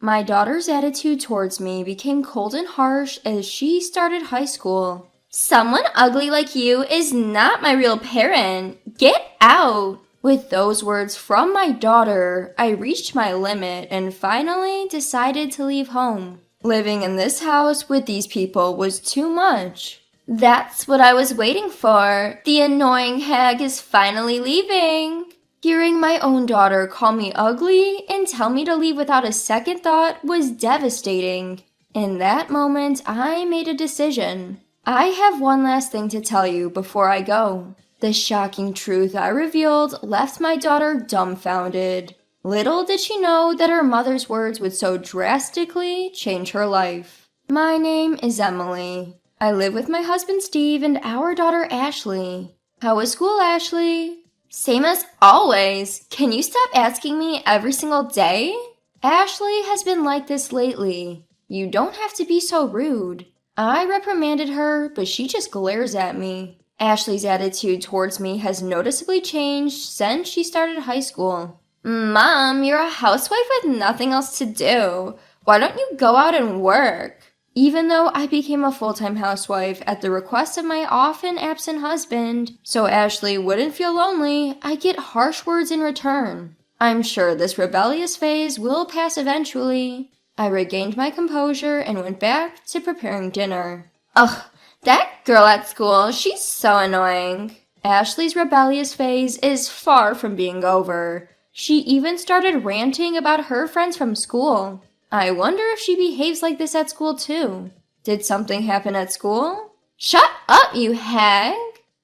My daughter's attitude towards me became cold and harsh as she started high school. Someone ugly like you is not my real parent. Get out! With those words from my daughter, I reached my limit and finally decided to leave home. Living in this house with these people was too much. That's what I was waiting for. The annoying hag is finally leaving. Hearing my own daughter call me ugly and tell me to leave without a second thought was devastating. In that moment, I made a decision. I have one last thing to tell you before I go. The shocking truth I revealed left my daughter dumbfounded. Little did she know that her mother's words would so drastically change her life. My name is Emily. I live with my husband Steve and our daughter Ashley. How was school, Ashley? Same as always. Can you stop asking me every single day? Ashley has been like this lately. You don't have to be so rude. I reprimanded her, but she just glares at me. Ashley's attitude towards me has noticeably changed since she started high school. Mom, you're a housewife with nothing else to do. Why don't you go out and work? Even though I became a full-time housewife at the request of my often absent husband, so Ashley wouldn't feel lonely, I get harsh words in return. I'm sure this rebellious phase will pass eventually. I regained my composure and went back to preparing dinner. Ugh, that girl at school, she's so annoying. Ashley's rebellious phase is far from being over. She even started ranting about her friends from school. I wonder if she behaves like this at school too. Did something happen at school? Shut up, you hag!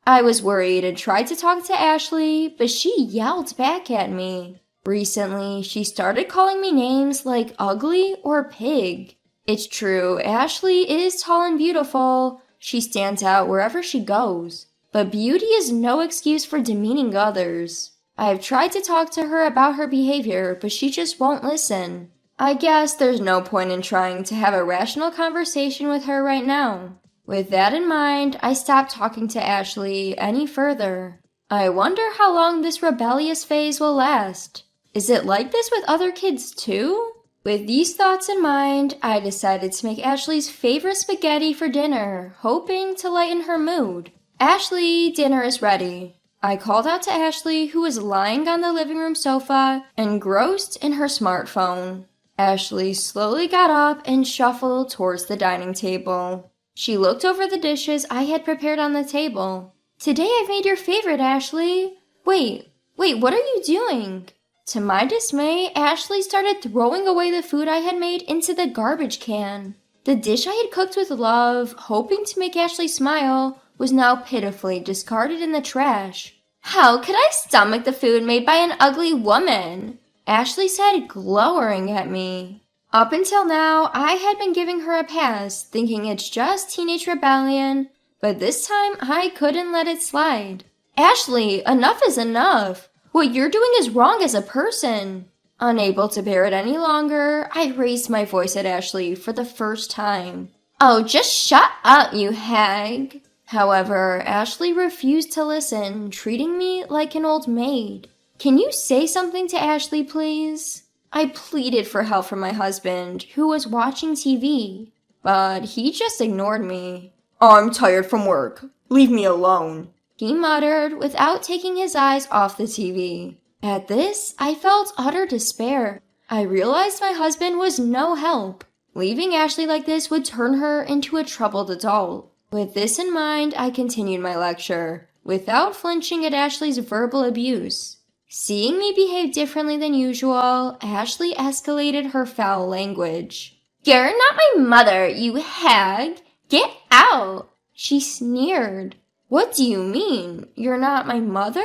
I was worried and tried to talk to Ashley, but she yelled back at me. Recently, she started calling me names like ugly or pig. It's true, Ashley is tall and beautiful. She stands out wherever she goes. But beauty is no excuse for demeaning others. I have tried to talk to her about her behavior, but she just won't listen. I guess there's no point in trying to have a rational conversation with her right now. With that in mind, I stopped talking to Ashley any further. I wonder how long this rebellious phase will last. Is it like this with other kids too? With these thoughts in mind, I decided to make Ashley's favorite spaghetti for dinner, hoping to lighten her mood. Ashley, dinner is ready. I called out to Ashley, who was lying on the living room sofa, engrossed in her smartphone. Ashley slowly got up and shuffled towards the dining table. She looked over the dishes I had prepared on the table. Today I've made your favorite, Ashley. Wait, what are you doing? To my dismay, Ashley started throwing away the food I had made into the garbage can. The dish I had cooked with love, hoping to make Ashley smile, was now pitifully discarded in the trash. How could I stomach the food made by an ugly woman? Ashley said, glowering at me. Up until now, I had been giving her a pass, thinking it's just teenage rebellion, but this time I couldn't let it slide. Ashley, enough is enough. What you're doing is wrong as a person. Unable to bear it any longer, I raised my voice at Ashley for the first time. Oh, just shut up, you hag. However, Ashley refused to listen, treating me like an old maid. Can you say something to Ashley, please? I pleaded for help from my husband, who was watching TV, but he just ignored me. I'm tired from work. Leave me alone, he muttered without taking his eyes off the TV. At this, I felt utter despair. I realized my husband was no help. Leaving Ashley like this would turn her into a troubled adult. With this in mind, I continued my lecture, without flinching at Ashley's verbal abuse. Seeing me behave differently than usual, Ashley escalated her foul language. You're not my mother, you hag! Get out! She sneered. What do you mean? You're not my mother?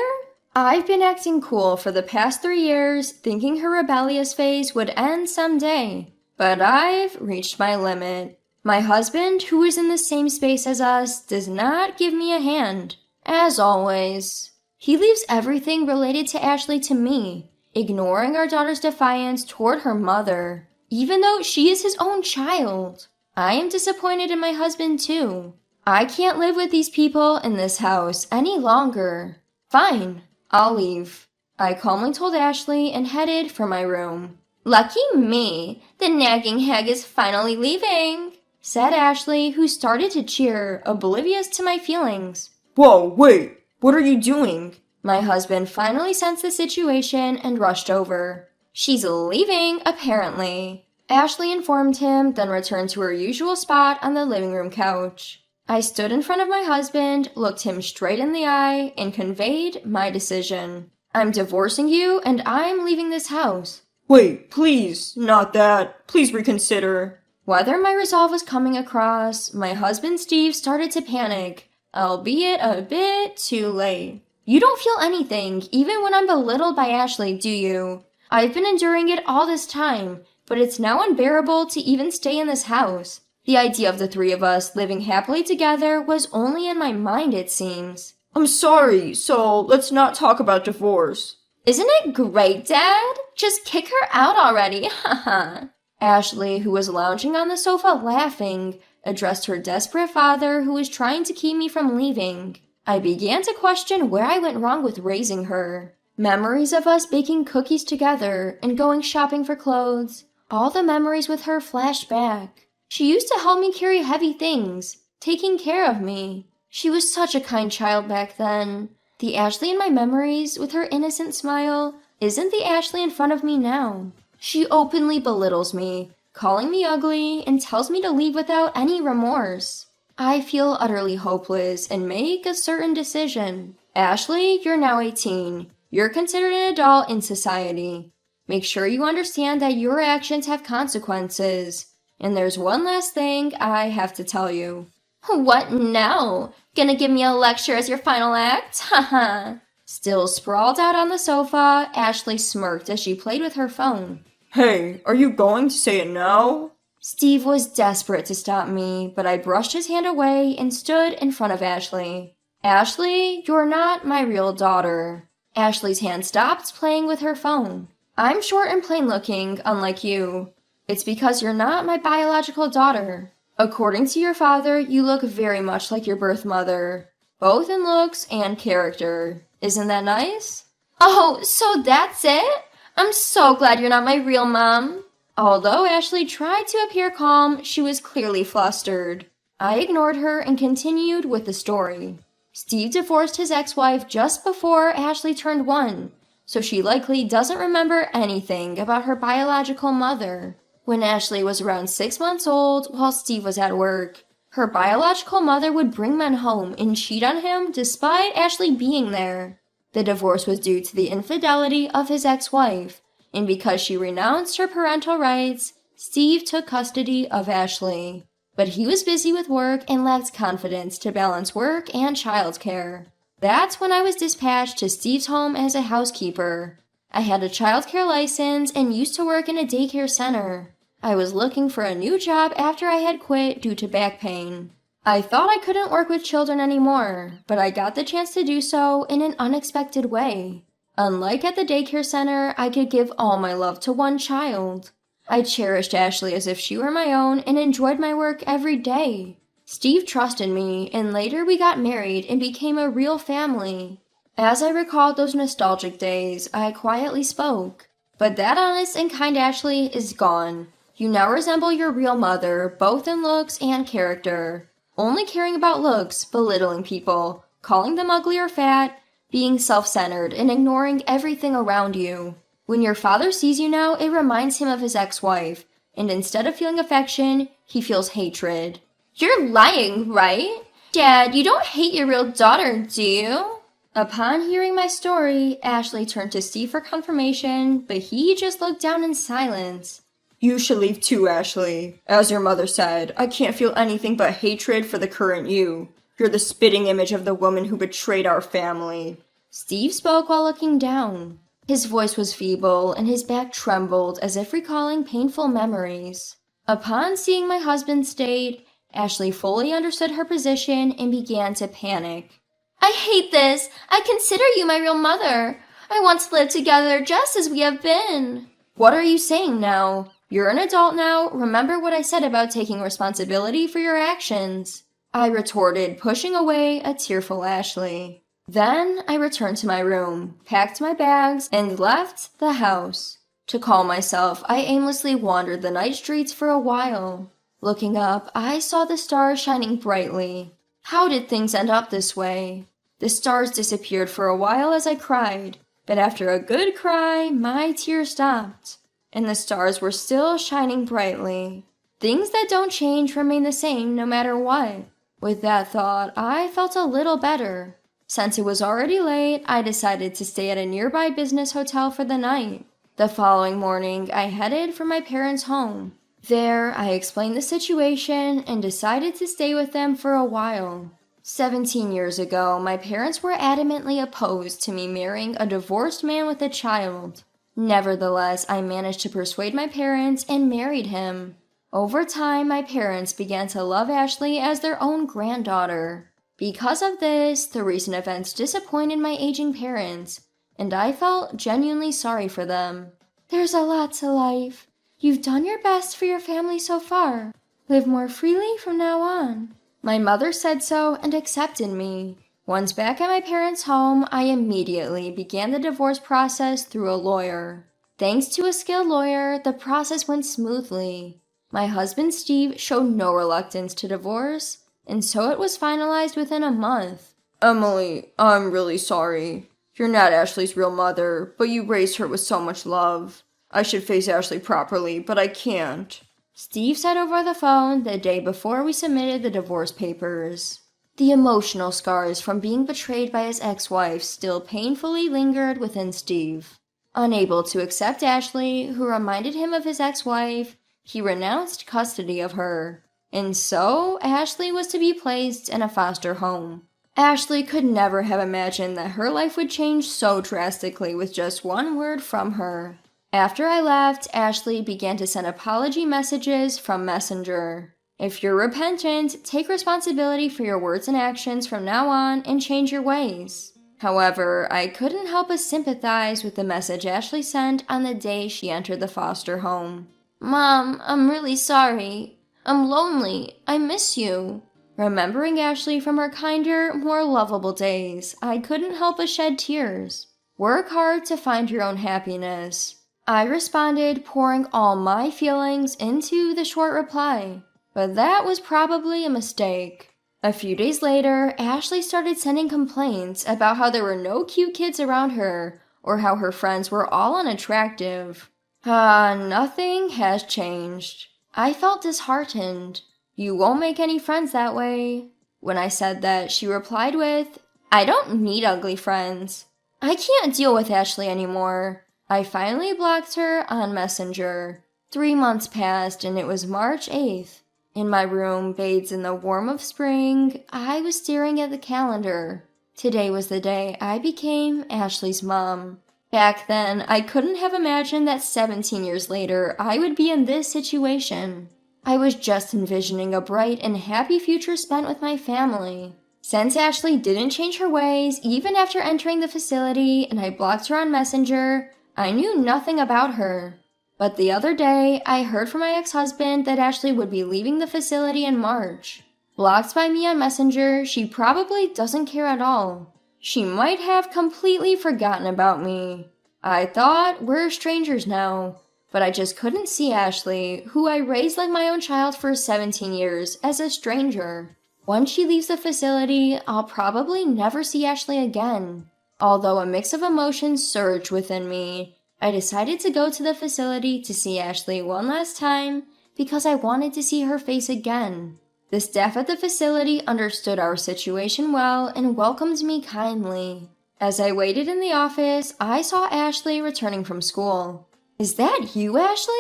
I've been acting cool for the past 3 years, thinking her rebellious phase would end someday. But I've reached my limit. My husband, who is in the same space as us, does not give me a hand. As always. He leaves everything related to Ashley to me, ignoring our daughter's defiance toward her mother, even though she is his own child. I am disappointed in my husband too. I can't live with these people in this house any longer. Fine, I'll leave. I calmly told Ashley and headed for my room. Lucky me, the nagging hag is finally leaving, said Ashley, who started to cheer, oblivious to my feelings. Whoa, wait, what are you doing? My husband finally sensed the situation and rushed over. She's leaving, apparently. Ashley informed him, then returned to her usual spot on the living room couch. I stood in front of my husband, looked him straight in the eye, and conveyed my decision. I'm divorcing you, and I'm leaving this house. Wait, please, not that. Please reconsider. Whether my resolve was coming across, my husband Steve started to panic, albeit a bit too late. You don't feel anything, even when I'm belittled by Ashley, do you? I've been enduring it all this time, but it's now unbearable to even stay in this house. The idea of the three of us living happily together was only in my mind, it seems. I'm sorry, so let's not talk about divorce. Isn't it great, Dad? Just kick her out already, haha. Ashley, who was lounging on the sofa laughing, addressed her desperate father who was trying to keep me from leaving. I began to question where I went wrong with raising her. Memories of us baking cookies together and going shopping for clothes. All the memories with her flashed back. She used to help me carry heavy things, taking care of me. She was such a kind child back then. The Ashley in my memories, with her innocent smile, isn't the Ashley in front of me now. She openly belittles me, calling me ugly, and tells me to leave without any remorse. I feel utterly hopeless and make a certain decision. Ashley, you're now 18. You're considered an adult in society. Make sure you understand that your actions have consequences. And there's one last thing I have to tell you. What now? Gonna give me a lecture as your final act? Haha. Still sprawled out on the sofa, Ashley smirked as she played with her phone. Hey, are you going to say it now? Steve was desperate to stop me, but I brushed his hand away and stood in front of Ashley. Ashley, you're not my real daughter. Ashley's hand stopped playing with her phone. I'm short and plain looking, unlike you. It's because you're not my biological daughter. According to your father, you look very much like your birth mother, both in looks and character. Isn't that nice? Oh, so that's it? I'm so glad you're not my real mom. Although Ashley tried to appear calm, she was clearly flustered. I ignored her and continued with the story. Steve divorced his ex-wife just before Ashley turned 1, so she likely doesn't remember anything about her biological mother. When Ashley was around 6 months old while Steve was at work, her biological mother would bring men home and cheat on him despite Ashley being there. The divorce was due to the infidelity of his ex-wife, and because she renounced her parental rights, Steve took custody of Ashley. But he was busy with work and lacked confidence to balance work and childcare. That's when I was dispatched to Steve's home as a housekeeper. I had a childcare license and used to work in a daycare center. I was looking for a new job after I had quit due to back pain. I thought I couldn't work with children anymore, but I got the chance to do so in an unexpected way. Unlike at the daycare center, I could give all my love to one child. I cherished Ashley as if she were my own and enjoyed my work every day. Steve trusted me, and later we got married and became a real family. As I recalled those nostalgic days, I quietly spoke. But that honest and kind Ashley is gone. You now resemble your real mother, both in looks and character. Only caring about looks, belittling people, calling them ugly or fat, being self-centered, and ignoring everything around you. When your father sees you now, it reminds him of his ex-wife, and instead of feeling affection, he feels hatred. You're lying, right? Dad, you don't hate your real daughter, do you? Upon hearing my story, Ashley turned to Steve for confirmation, but he just looked down in silence. You should leave too, Ashley. As your mother said, I can't feel anything but hatred for the current you. You're the spitting image of the woman who betrayed our family. Steve spoke while looking down. His voice was feeble, and his back trembled as if recalling painful memories. Upon seeing my husband's state, Ashley fully understood her position and began to panic. I hate this! I consider you my real mother. I want to live together just as we have been. What are you saying now? You're an adult now. Remember what I said about taking responsibility for your actions. I retorted, pushing away a tearful Ashley. Then I returned to my room, packed my bags, and left the house. To calm myself, I aimlessly wandered the night streets for a while. Looking up, I saw the stars shining brightly. How did things end up this way? The stars disappeared for a while as I cried, but after a good cry, my tears stopped, and the stars were still shining brightly. Things that don't change remain the same no matter what. With that thought, I felt a little better. Since it was already late, I decided to stay at a nearby business hotel for the night. The following morning, I headed for my parents' home. There, I explained the situation and decided to stay with them for a while. 17 years ago, my parents were adamantly opposed to me marrying a divorced man with a child. Nevertheless, I managed to persuade my parents and married him. Over time, my parents began to love Ashley as their own granddaughter. Because of this, the recent events disappointed my aging parents, and I felt genuinely sorry for them. There's a lot to life. You've done your best for your family so far. Live more freely from now on. My mother said so and accepted me. Once back at my parents' home, I immediately began the divorce process through a lawyer. Thanks to a skilled lawyer, the process went smoothly. My husband Steve showed no reluctance to divorce, and so it was finalized within a month. Emily, I'm really sorry. You're not Ashley's real mother, but you raised her with so much love. I should face Ashley properly, but I can't. Steve said over the phone the day before we submitted the divorce papers. The emotional scars from being betrayed by his ex-wife still painfully lingered within Steve. Unable to accept Ashley, who reminded him of his ex-wife, he renounced custody of her. And so, Ashley was to be placed in a foster home. Ashley could never have imagined that her life would change so drastically with just one word from her. After I left, Ashley began to send apology messages from Messenger. If you're repentant, take responsibility for your words and actions from now on and change your ways. However, I couldn't help but sympathize with the message Ashley sent on the day she entered the foster home. Mom, I'm really sorry. I'm lonely. I miss you. Remembering Ashley from her kinder, more lovable days, I couldn't help but shed tears. Work hard to find your own happiness. I responded, pouring all my feelings into the short reply. But that was probably a mistake. A few days later, Ashley started sending complaints about how there were no cute kids around her, or how her friends were all unattractive. Nothing has changed. I felt disheartened. You won't make any friends that way. When I said that, she replied with, I don't need ugly friends. I can't deal with Ashley anymore. I finally blocked her on Messenger. 3 months passed and it was March 8th. In my room, bathed in the warmth of spring, I was staring at the calendar. Today was the day I became Ashley's mom. Back then, I couldn't have imagined that 17 years later, I would be in this situation. I was just envisioning a bright and happy future spent with my family. Since Ashley didn't change her ways, even after entering the facility, and I blocked her on Messenger, I knew nothing about her. But the other day, I heard from my ex-husband that Ashley would be leaving the facility in March. Blocked by me on Messenger, she probably doesn't care at all. She might have completely forgotten about me. I thought we're strangers now, but I just couldn't see Ashley, who I raised like my own child for 17 years, as a stranger. Once she leaves the facility, I'll probably never see Ashley again. Although a mix of emotions surged within me, I decided to go to the facility to see Ashley one last time because I wanted to see her face again. The staff at the facility understood our situation well and welcomed me kindly. As I waited in the office, I saw Ashley returning from school. Is that you, Ashley?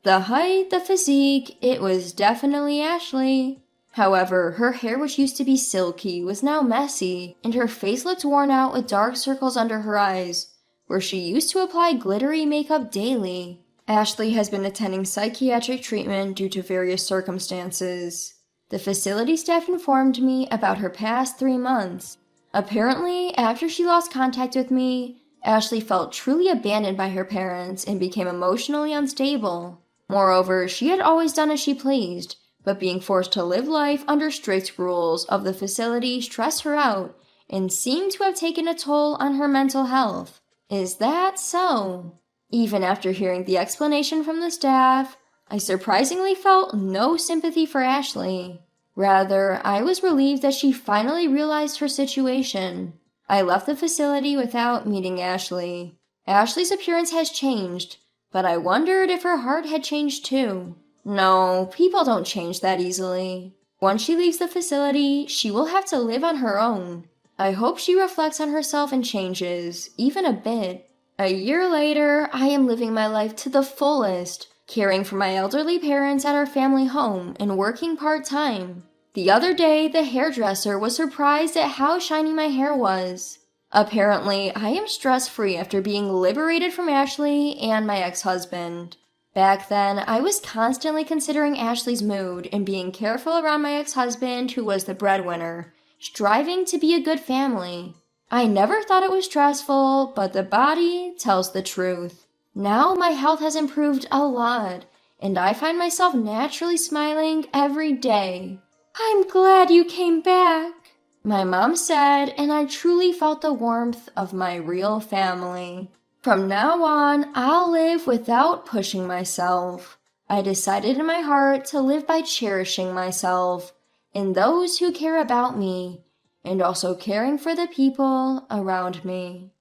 The height, the physique, it was definitely Ashley. However, her hair, which used to be silky, was now messy, and her face looked worn out with dark circles under her eyes, where she used to apply glittery makeup daily. Ashley has been attending psychiatric treatment due to various circumstances. The facility staff informed me about her past 3 months. Apparently, after she lost contact with me, Ashley felt truly abandoned by her parents and became emotionally unstable. Moreover, she had always done as she pleased, but being forced to live life under strict rules of the facility stressed her out and seemed to have taken a toll on her mental health. Is that so? Even after hearing the explanation from the staff, I surprisingly felt no sympathy for Ashley. Rather, I was relieved that she finally realized her situation. I left the facility without meeting Ashley. Ashley's appearance has changed, but I wondered if her heart had changed too. No, people don't change that easily. Once she leaves the facility, she will have to live on her own. I hope she reflects on herself and changes, even a bit. A year later, I am living my life to the fullest, caring for my elderly parents at our family home and working part-time. The other day, the hairdresser was surprised at how shiny my hair was. Apparently, I am stress-free after being liberated from Ashley and my ex-husband. Back then, I was constantly considering Ashley's mood and being careful around my ex-husband, who was the breadwinner, striving to be a good family. I never thought it was stressful, but the body tells the truth. Now my health has improved a lot, and I find myself naturally smiling every day. "I'm glad you came back," my mom said, and I truly felt the warmth of my real family. From now on, I'll live without pushing myself. I decided in my heart to live by cherishing myself and those who care about me, and also caring for the people around me.